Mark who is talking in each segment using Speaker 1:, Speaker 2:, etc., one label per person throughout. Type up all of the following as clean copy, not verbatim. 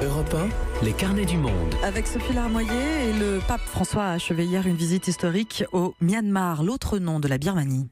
Speaker 1: Europe 1, les carnets du monde.
Speaker 2: Avec Sophie Larmoyer, et le pape François a achevé hier une visite historique au Myanmar, l'autre nom de la Birmanie.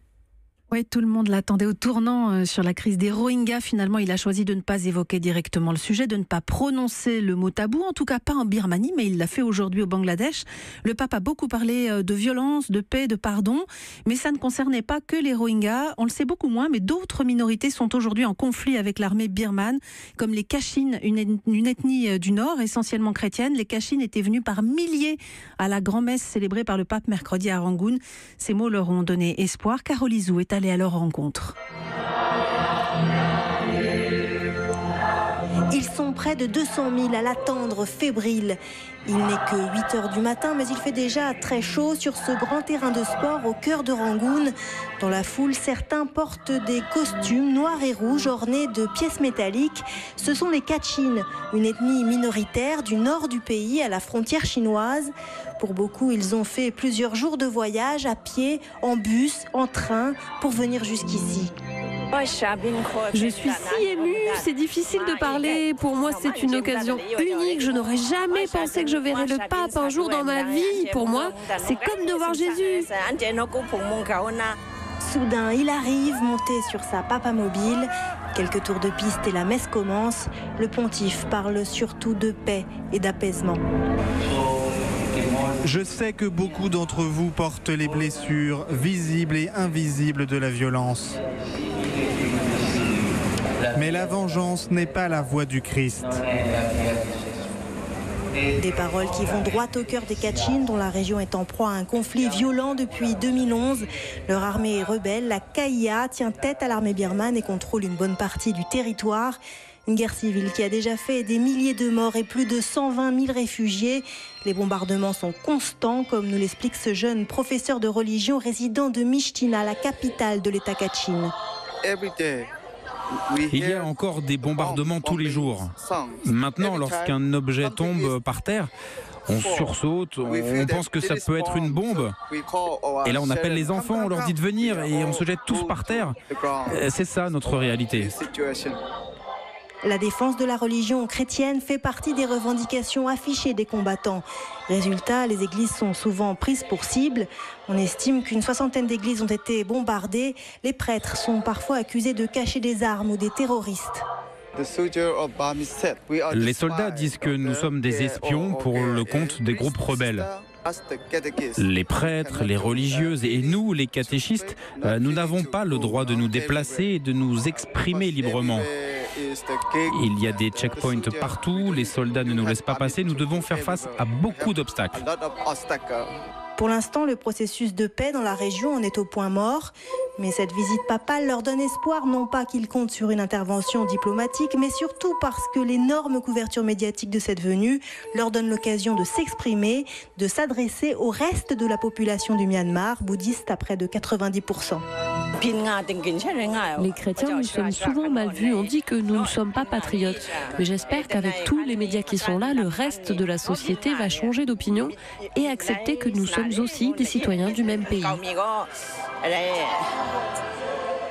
Speaker 3: Oui, tout le monde l'attendait au tournant sur la crise des Rohingyas. Finalement, il a choisi de ne pas évoquer directement le sujet, de ne pas prononcer le mot tabou, en tout cas pas en Birmanie, mais il l'a fait aujourd'hui au Bangladesh. Le pape a beaucoup parlé de violence, de paix, de pardon, mais ça ne concernait pas que les Rohingyas. On le sait beaucoup moins, mais d'autres minorités sont aujourd'hui en conflit avec l'armée birmane, comme les Kachin, une ethnie du Nord, essentiellement chrétienne. Les Kachin étaient venus par milliers à la grand-messe célébrée par le pape mercredi à Rangoon. Ces mots leur ont donné espoir. Carole Izou est allée à leur rencontre.
Speaker 4: Ils sont près de 200 000 à l'attendre, fébriles. Il n'est que 8 heures du matin, mais il fait déjà très chaud sur ce grand terrain de sport au cœur de Rangoon. Dans la foule, certains portent des costumes noirs et rouges ornés de pièces métalliques. Ce sont les Kachin, une ethnie minoritaire du nord du pays, à la frontière chinoise. Pour beaucoup, ils ont fait plusieurs jours de voyage à pied, en bus, en train, pour venir jusqu'ici.
Speaker 5: Je suis si émue, c'est difficile de parler. Pour moi, c'est une occasion unique. Je n'aurais jamais pensé que je verrais le pape un jour dans ma vie. Pour moi, c'est comme de voir Jésus.
Speaker 4: Soudain, il arrive, monté sur sa papamobile. Quelques tours de piste et la messe commence. Le pontife parle surtout de paix et d'apaisement.
Speaker 6: Je sais que beaucoup d'entre vous portent les blessures visibles et invisibles de la violence. Mais la vengeance n'est pas la voie du Christ.
Speaker 4: Des paroles qui vont droit au cœur des Kachin, dont la région est en proie à un conflit violent depuis 2011. Leur armée est rebelle, la KIA, tient tête à l'armée birmane et contrôle une bonne partie du territoire. Une guerre civile qui a déjà fait des milliers de morts et plus de 120 000 réfugiés. Les bombardements sont constants, comme nous l'explique ce jeune professeur de religion résident de Myitkyina, la capitale de l'État Kachin.
Speaker 7: Il y a encore des bombardements tous les jours. Maintenant, lorsqu'un objet tombe par terre, on sursaute, on pense que ça peut être une bombe. Et là, on appelle les enfants, on leur dit de venir et on se jette tous par terre. C'est ça notre réalité.
Speaker 4: La défense de la religion chrétienne fait partie des revendications affichées des combattants. Résultat, les églises sont souvent prises pour cible. On estime qu'une 60aine d'églises ont été bombardées. Les prêtres sont parfois accusés de cacher des armes ou des terroristes.
Speaker 7: Les soldats disent que nous sommes des espions pour le compte des groupes rebelles. Les prêtres, les religieuses et nous, les catéchistes, nous n'avons pas le droit de nous déplacer et de nous exprimer librement. Il y a des checkpoints partout, les soldats ne nous laissent pas passer, nous devons faire face à beaucoup d'obstacles.
Speaker 4: Pour l'instant, le processus de paix dans la région en est au point mort. Mais cette visite papale leur donne espoir, non pas qu'ils comptent sur une intervention diplomatique, mais surtout parce que l'énorme couverture médiatique de cette venue leur donne l'occasion de s'exprimer, de s'adresser au reste de la population du Myanmar, bouddhiste à près de 90%.
Speaker 5: Les chrétiens, nous sommes souvent mal vus. On dit que nous ne sommes pas patriotes. Mais j'espère qu'avec tous les médias qui sont là, le reste de la société va changer d'opinion et accepter que nous sommes aussi des citoyens du même pays.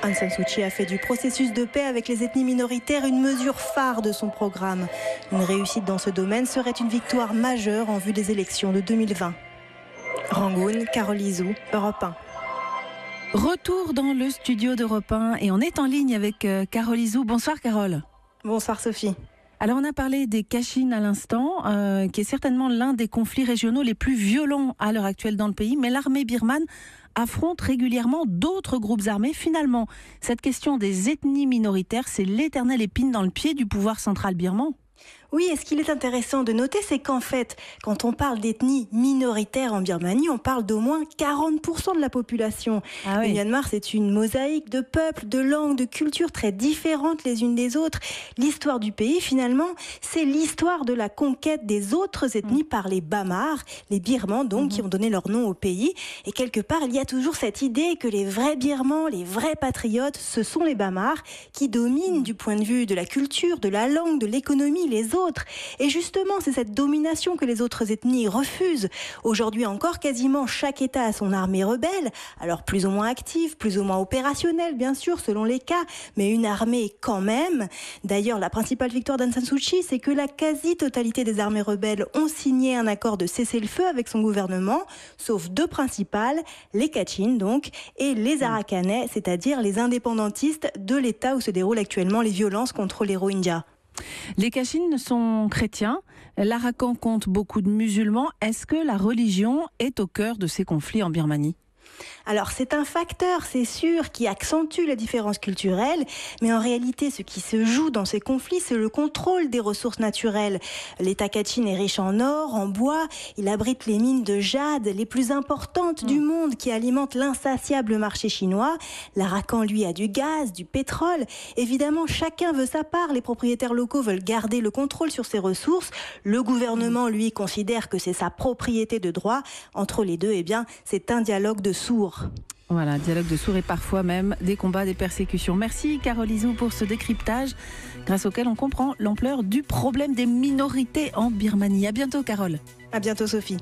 Speaker 4: Aung San Suu Kyi a fait du processus de paix avec les ethnies minoritaires une mesure phare de son programme. Une réussite dans ce domaine serait une victoire majeure en vue des élections de 2020. Rangoon, Carole Izou, Europe 1.
Speaker 3: Retour dans le studio d'Europe 1 et on est en ligne avec Carole Izou. Bonsoir Carole.
Speaker 4: Bonsoir Sophie.
Speaker 3: Alors on a parlé des Kachin à l'instant, qui est certainement l'un des conflits régionaux les plus violents à l'heure actuelle dans le pays, mais l'armée birmane affronte régulièrement d'autres groupes armés. Finalement, cette question des ethnies minoritaires, c'est l'éternelle épine dans le pied du pouvoir central birman.
Speaker 4: Oui, et ce qu'il est intéressant de noter, c'est qu'en fait, quand on parle d'ethnie minoritaire en Birmanie, on parle d'au moins 40% de la population.
Speaker 3: Ah oui.
Speaker 4: Le Myanmar, c'est une mosaïque de peuples, de langues, de cultures très différentes les unes des autres. L'histoire du pays, finalement, c'est l'histoire de la conquête des autres ethnies par les Bamars, les Birmans donc, qui ont donné leur nom au pays. Et quelque part, il y a toujours cette idée que les vrais Birmans, les vrais patriotes, ce sont les Bamars qui dominent du point de vue de la culture, de la langue, de l'économie, les autres autres. Et justement, c'est cette domination que les autres ethnies refusent. Aujourd'hui encore, quasiment chaque État a son armée rebelle, alors plus ou moins active, plus ou moins opérationnelle, bien sûr, selon les cas, mais une armée quand même. D'ailleurs, la principale victoire d'Aung San Suu Kyi, c'est que la quasi-totalité des armées rebelles ont signé un accord de cessez-le-feu avec son gouvernement, sauf deux principales, les Kachin donc, et les Arakanais, c'est-à-dire les indépendantistes de l'État où se déroulent actuellement les violences contre les Rohingyas.
Speaker 3: Les Kachin sont chrétiens, l'Arakan compte beaucoup de musulmans. Est-ce que la religion est au cœur de ces conflits en Birmanie ?
Speaker 4: Alors c'est un facteur, c'est sûr, qui accentue les différences culturelles, mais en réalité ce qui se joue dans ces conflits, c'est le contrôle des ressources naturelles. L'État Kachin est riche en or, en bois, il abrite les mines de jade les plus importantes du monde qui alimentent l'insatiable marché chinois. L'Arakan, lui, a du gaz, du pétrole. Évidemment, chacun veut sa part, les propriétaires locaux veulent garder le contrôle sur ces ressources. Le gouvernement, lui, considère que c'est sa propriété de droit. Entre les deux, eh bien, c'est un dialogue de sourds.
Speaker 3: Voilà, dialogue de sourds et parfois même des combats, des persécutions. Merci Carole Izou pour ce décryptage grâce auquel on comprend l'ampleur du problème des minorités en Birmanie. À bientôt Carole.
Speaker 4: À bientôt Sophie.